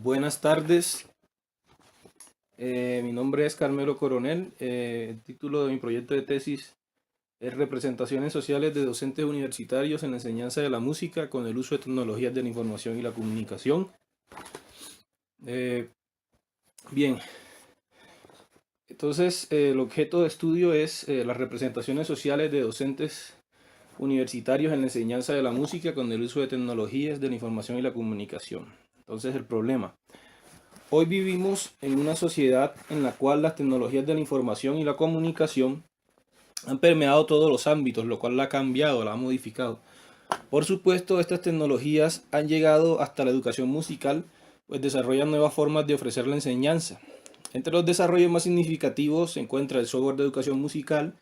Buenas tardes, mi nombre es Carmelo Coronel. El título de mi proyecto de tesis es Representaciones sociales de docentes universitarios en la enseñanza de la música con el uso de tecnologías de la información y la comunicación. Eh, Bien, entonces el objeto de estudio es las representaciones sociales de docentes universitarios en la enseñanza de la música con el uso de tecnologías de la información y la comunicación. Entonces el problema. Hoy vivimos en una sociedad en la cual las tecnologías de la información y la comunicación han permeado todos los ámbitos, lo cual la ha cambiado, la ha modificado. Por supuesto, estas tecnologías han llegado hasta la educación musical, pues desarrollan nuevas formas de ofrecer la enseñanza. Entre los desarrollos más significativos se encuentra el software de educación musical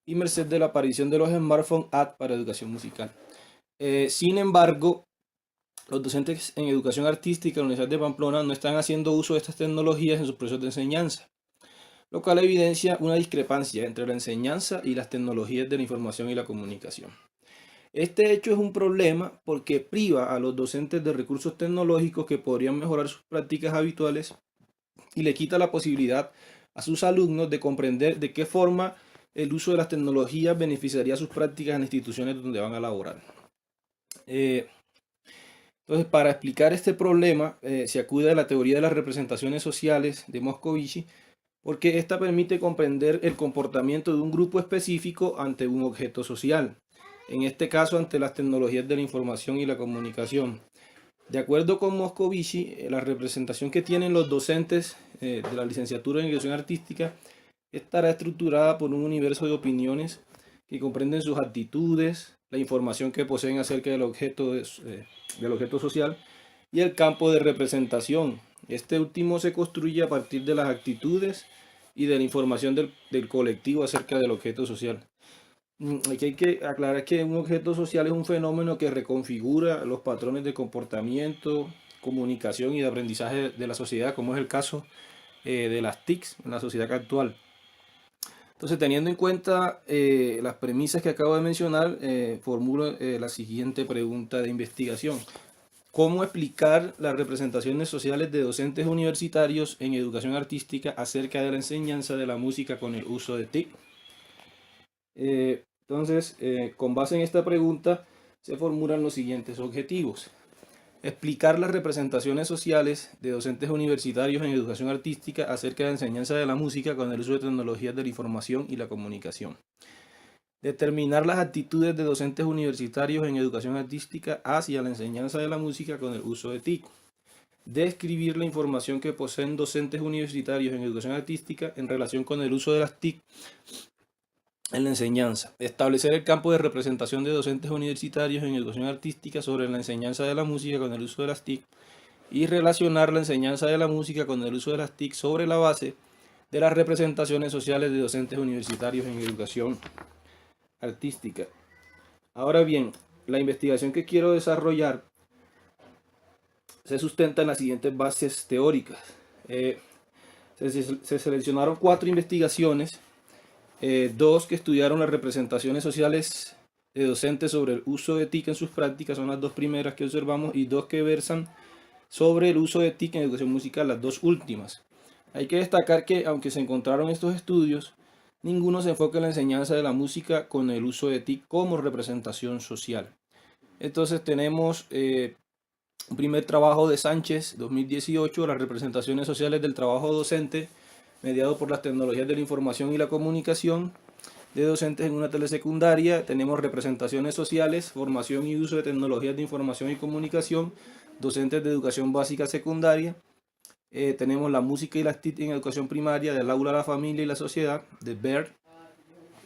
y merced de la aparición de los smartphone app para educación musical. Sin embargo, los docentes en educación artística en la Universidad de Pamplona no están haciendo uso de estas tecnologías en sus procesos de enseñanza, lo cual evidencia una discrepancia entre la enseñanza y las tecnologías de la información y la comunicación. Este hecho es un problema porque priva a los docentes de recursos tecnológicos que podrían mejorar sus prácticas habituales y le quita la posibilidad a sus alumnos de comprender de qué forma el uso de las tecnologías beneficiaría sus prácticas en instituciones donde van a laborar. Entonces, para explicar este problema, se acude a la teoría de las representaciones sociales de Moscovici, porque esta permite comprender el comportamiento de un grupo específico ante un objeto social, en este caso ante las tecnologías de la información y la comunicación. De acuerdo con Moscovici, la representación que tienen los docentes de la licenciatura en educación artística estará estructurada por un universo de opiniones que comprenden sus actitudes, la información que poseen acerca del objeto social y el campo de representación. Este último se construye a partir de las actitudes y de la información del colectivo acerca del objeto social. Aquí hay que aclarar que un objeto social es un fenómeno que reconfigura los patrones de comportamiento, comunicación y de aprendizaje de la sociedad, como es el caso de las TICs en la sociedad actual. Entonces, teniendo en cuenta las premisas que acabo de mencionar, formulo la siguiente pregunta de investigación. ¿Cómo explicar las representaciones sociales de docentes universitarios en educación artística acerca de la enseñanza de la música con el uso de TIC? Entonces, con base en esta pregunta, se formulan los siguientes objetivos. Explicar las representaciones sociales de docentes universitarios en educación artística acerca de la enseñanza de la música con el uso de tecnologías de la información y la comunicación. Determinar las actitudes de docentes universitarios en educación artística hacia la enseñanza de la música con el uso de TIC. Describir la información que poseen docentes universitarios en educación artística en relación con el uso de las TIC en la enseñanza. Establecer el campo de representación de docentes universitarios en educación artística sobre la enseñanza de la música con el uso de las TIC y relacionar la enseñanza de la música con el uso de las TIC sobre la base de las representaciones sociales de docentes universitarios en educación artística. Ahora bien, la investigación que quiero desarrollar se sustenta en las siguientes bases teóricas. Se seleccionaron 4 investigaciones. Dos que estudiaron las representaciones sociales de docentes sobre el uso de TIC en sus prácticas, son las 2 primeras que observamos, y 2 que versan sobre el uso de TIC en educación musical, las 2 últimas. Hay que destacar que, aunque se encontraron estos estudios, ninguno se enfoca en la enseñanza de la música con el uso de TIC como representación social. Entonces tenemos un primer trabajo de Sánchez, 2018, las representaciones sociales del trabajo docente mediado por las tecnologías de la información y la comunicación de docentes en una telesecundaria. Tenemos representaciones sociales, formación y uso de tecnologías de información y comunicación, docentes de educación básica secundaria. Tenemos la música y las TIC en educación primaria, del aula a la familia y la sociedad, de Baird.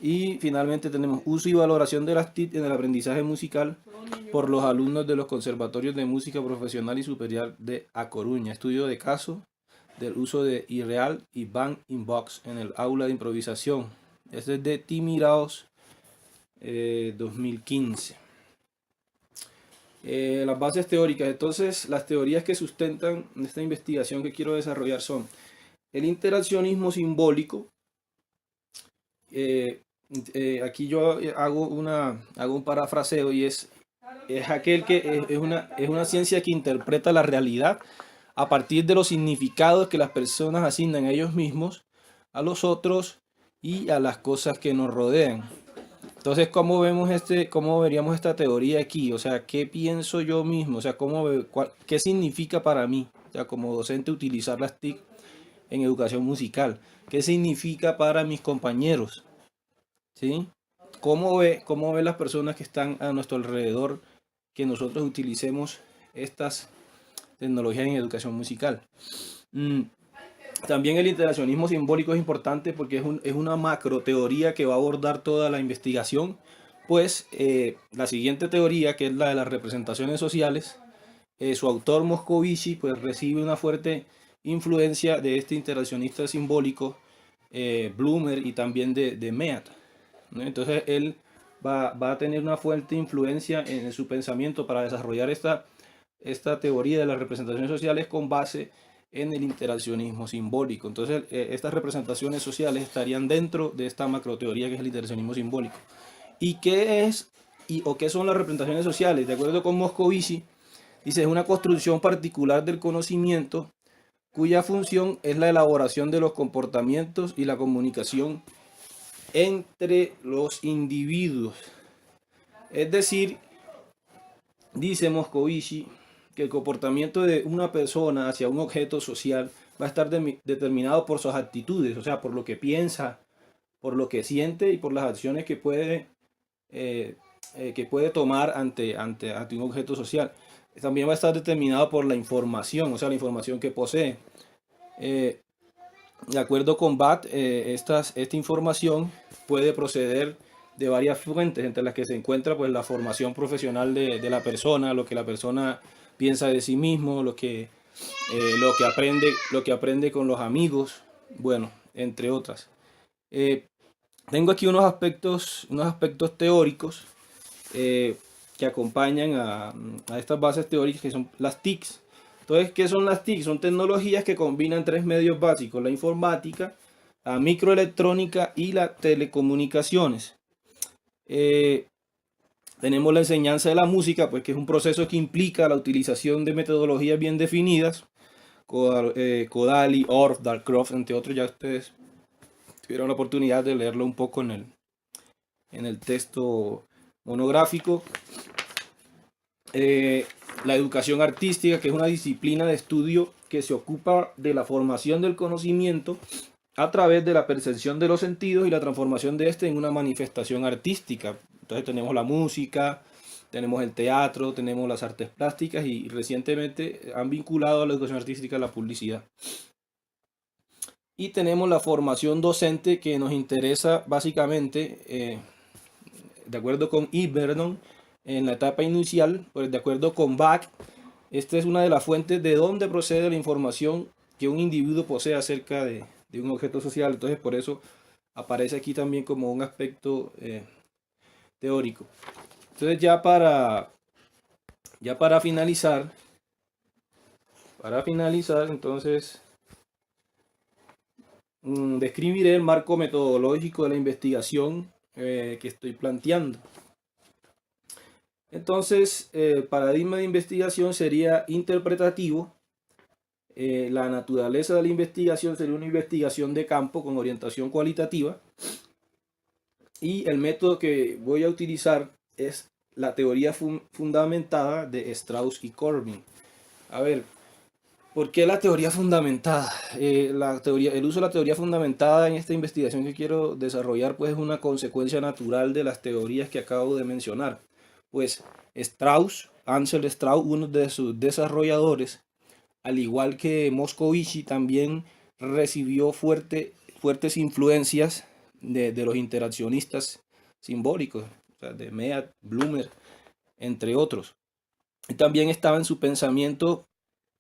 Y finalmente tenemos uso y valoración de las TIC en el aprendizaje musical por los alumnos de los conservatorios de música profesional y superior de A Coruña. Estudio de caso del uso de iReal y Bang in Box en el aula de improvisación. Este es de Timiraos 2015. Las bases teóricas. Entonces, las teorías que sustentan esta investigación que quiero desarrollar son el interaccionismo simbólico. Aquí yo hago un parafraseo y es aquel que es una ciencia que interpreta la realidad a partir de los significados que las personas asignan a ellos mismos, a los otros y a las cosas que nos rodean. Entonces, ¿cómo veríamos esta teoría aquí? O sea, ¿qué pienso yo mismo? O sea, ¿qué significa para mí? O sea, como docente utilizar las TIC en educación musical. ¿Qué significa para mis compañeros? ¿Sí? ¿Cómo ve las personas que están a nuestro alrededor que nosotros utilicemos estas tecnologías en educación musical? También el interaccionismo simbólico es importante porque es una macro teoría que va a abordar toda la investigación, pues la siguiente teoría, que es la de las representaciones sociales, su autor Moscovici pues recibe una fuerte influencia de este interaccionista simbólico, Blumer, y también de Mead, ¿no? Entonces él va a tener una fuerte influencia en su pensamiento para desarrollar esta teoría de las representaciones sociales con base en el interaccionismo simbólico. Entonces, estas representaciones sociales estarían dentro de esta macroteoría que es el interaccionismo simbólico. ¿Y qué son las representaciones sociales? De acuerdo con Moscovici, dice, es una construcción particular del conocimiento cuya función es la elaboración de los comportamientos y la comunicación entre los individuos. Es decir, dice Moscovici, que el comportamiento de una persona hacia un objeto social va a estar determinado por sus actitudes, o sea, por lo que piensa, por lo que siente y por las acciones que puede tomar ante un objeto social. También va a estar determinado por la información, o sea, la información que posee. De acuerdo con BAT, esta información puede proceder de varias fuentes, entre las que se encuentra pues la formación profesional de la persona, lo que la persona piensa de sí mismo, lo que aprende con los amigos, bueno, entre otras. Tengo aquí unos aspectos teóricos que acompañan a estas bases teóricas, que son las TICs. Entonces, ¿qué son las TIC? Son tecnologías que combinan tres medios básicos: la informática, la microelectrónica y las telecomunicaciones. Tenemos la enseñanza de la música, pues que es un proceso que implica la utilización de metodologías bien definidas, Kodali, Orff, Darkroft, entre otros. Ya ustedes tuvieron la oportunidad de leerlo un poco en el texto monográfico. La educación artística, que es una disciplina de estudio que se ocupa de la formación del conocimiento a través de la percepción de los sentidos y la transformación de este en una manifestación artística. Entonces tenemos la música, tenemos el teatro, tenemos las artes plásticas y recientemente han vinculado a la educación artística la publicidad. Y tenemos la formación docente, que nos interesa básicamente, de acuerdo con Vernon, en la etapa inicial, pues de acuerdo con Bach, esta es una de las fuentes de donde procede la información que un individuo posee acerca de un objeto social. Entonces, por eso aparece aquí también como un aspecto teórico. Entonces, ya para finalizar, entonces, describiré el marco metodológico de la investigación que estoy planteando. Entonces, el paradigma de investigación sería interpretativo. La naturaleza de la investigación sería una investigación de campo con orientación cualitativa. Y el método que voy a utilizar es la teoría fundamentada de Strauss y Corbin. A ver, ¿por qué la teoría fundamentada? El uso de la teoría fundamentada en esta investigación que quiero desarrollar pues es una consecuencia natural de las teorías que acabo de mencionar. Pues Ansel Strauss, uno de sus desarrolladores, al igual que Moscovici, también recibió fuertes influencias de los interaccionistas simbólicos, o sea, de Mead, Blumer, entre otros. Y también estaba en su pensamiento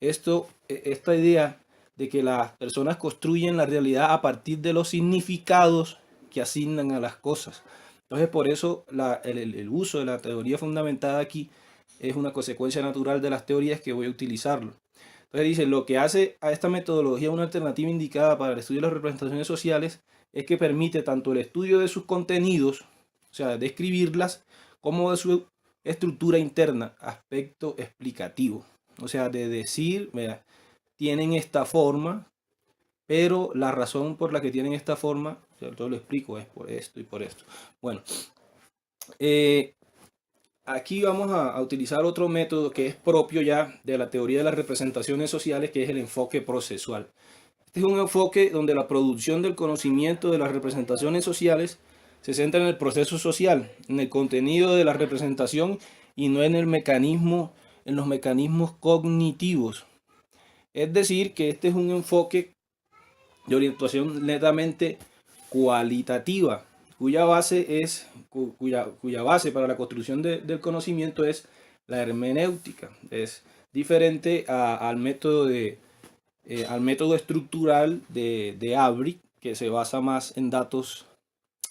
esta idea de que las personas construyen la realidad a partir de los significados que asignan a las cosas. Entonces, por eso el uso de la teoría fundamentada aquí es una consecuencia natural de las teorías que voy a utilizarlo. Entonces dice, lo que hace a esta metodología una alternativa indicada para el estudio de las representaciones sociales es que permite tanto el estudio de sus contenidos, o sea, describirlas, como de su estructura interna, aspecto explicativo. O sea, de decir, mira, tienen esta forma, pero la razón por la que tienen esta forma, yo lo explico, es por esto y por esto. Bueno, aquí vamos a utilizar otro método que es propio ya de la teoría de las representaciones sociales, que es el enfoque procesual. Este es un enfoque donde la producción del conocimiento de las representaciones sociales se centra en el proceso social, en el contenido de la representación y no en el mecanismo, en los mecanismos cognitivos. Es decir, que este es un enfoque de orientación netamente cualitativa, cuya base para la construcción del conocimiento es la hermenéutica. Es diferente al método estructural de Avery, que se basa más en datos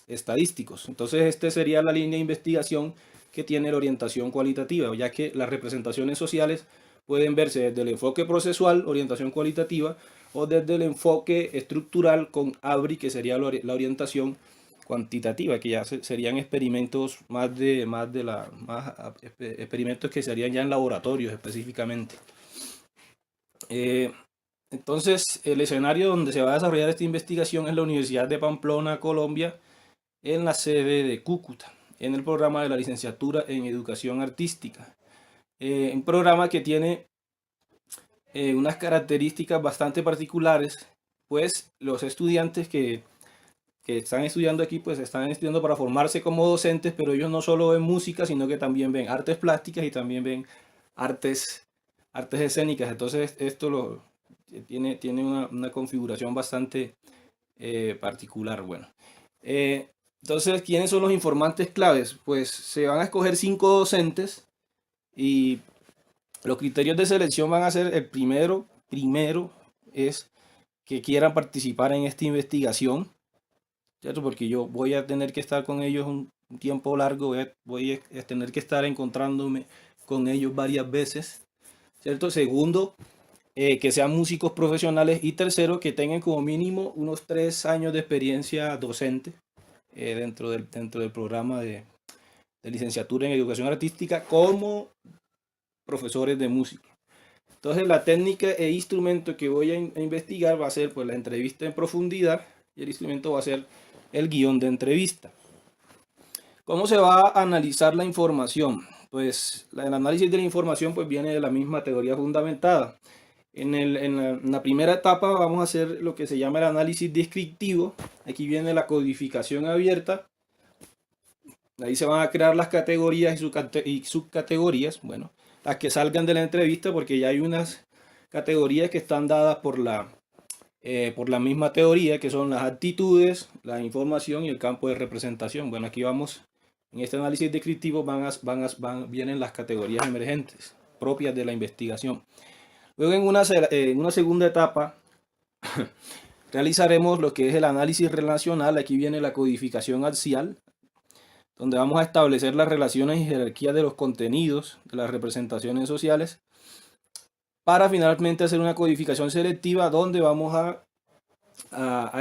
estadísticos. Entonces, esta sería la línea de investigación que tiene la orientación cualitativa, ya que las representaciones sociales pueden verse desde el enfoque procesual, orientación cualitativa, o desde el enfoque estructural con Avery, que sería la orientación cuantitativa, que ya serían experimentos experimentos que se harían ya en laboratorios específicamente. Entonces, el escenario donde se va a desarrollar esta investigación es la Universidad de Pamplona, Colombia, en la sede de Cúcuta, en el programa de la licenciatura en Educación Artística. Un programa que tiene unas características bastante particulares, pues los estudiantes que están estudiando aquí, pues están estudiando para formarse como docentes, pero ellos no solo ven música, sino que también ven artes plásticas y también ven artes escénicas. Entonces esto tiene una configuración bastante particular. Bueno, entonces, ¿quiénes son los informantes claves? Pues se van a escoger 5 docentes y los criterios de selección van a ser: el primero es que quieran participar en esta investigación, ¿cierto? Porque yo voy a tener que estar con ellos un tiempo largo, voy a tener que estar encontrándome con ellos varias veces, ¿cierto? Segundo, que sean músicos profesionales, y tercero, que tengan como mínimo unos 3 años de experiencia docente dentro del programa de licenciatura en Educación Artística como profesores de música. Entonces, la técnica e instrumento que voy a investigar va a ser pues la entrevista en profundidad, y el instrumento va a ser el guión de entrevista. ¿Cómo se va a analizar la información? Pues el análisis de la información pues viene de la misma teoría fundamentada. En la primera etapa vamos a hacer lo que se llama el análisis descriptivo. Aquí viene la codificación abierta. Ahí se van a crear las categorías y subcategorías. Bueno, las que salgan de la entrevista, porque ya hay unas categorías que están dadas por la misma teoría, que son las actitudes, la información y el campo de representación. Bueno, aquí vamos, en este análisis descriptivo vienen las categorías emergentes propias de la investigación. Luego, en una segunda etapa realizaremos lo que es el análisis relacional. Aquí viene la codificación axial, donde vamos a establecer las relaciones y jerarquías de los contenidos de las representaciones sociales, para finalmente hacer una codificación selectiva, donde vamos a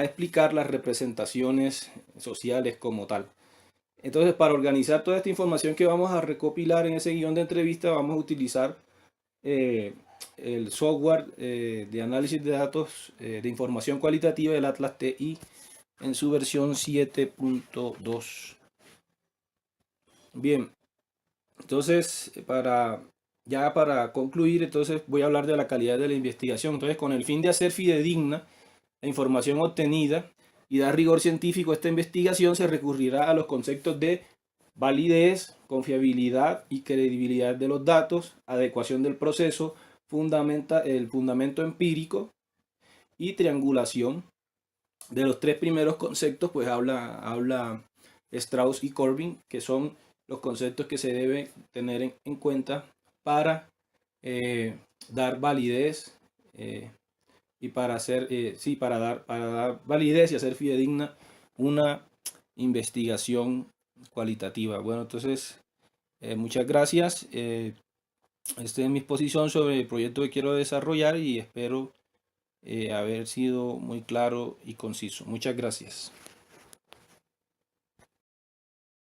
explicar las representaciones sociales como tal. Entonces, para organizar toda esta información que vamos a recopilar en ese guión de entrevista, vamos a utilizar el software de análisis de datos de información cualitativa del Atlas TI en su versión 7.2. Bien, entonces para concluir, entonces voy a hablar de la calidad de la investigación. Entonces, con el fin de hacer fidedigna la información obtenida y dar rigor científico a esta investigación, se recurrirá a los conceptos de validez, confiabilidad y credibilidad de los datos, adecuación del proceso, el fundamento empírico y triangulación. De los 3 primeros conceptos, pues habla Strauss y Corbin, que son los conceptos que se deben tener en cuenta para dar validez y para dar validez y hacer fidedigna una investigación cualitativa. Bueno, entonces muchas gracias. Esta es mi exposición sobre el proyecto que quiero desarrollar, y espero haber sido muy claro y conciso. Muchas gracias.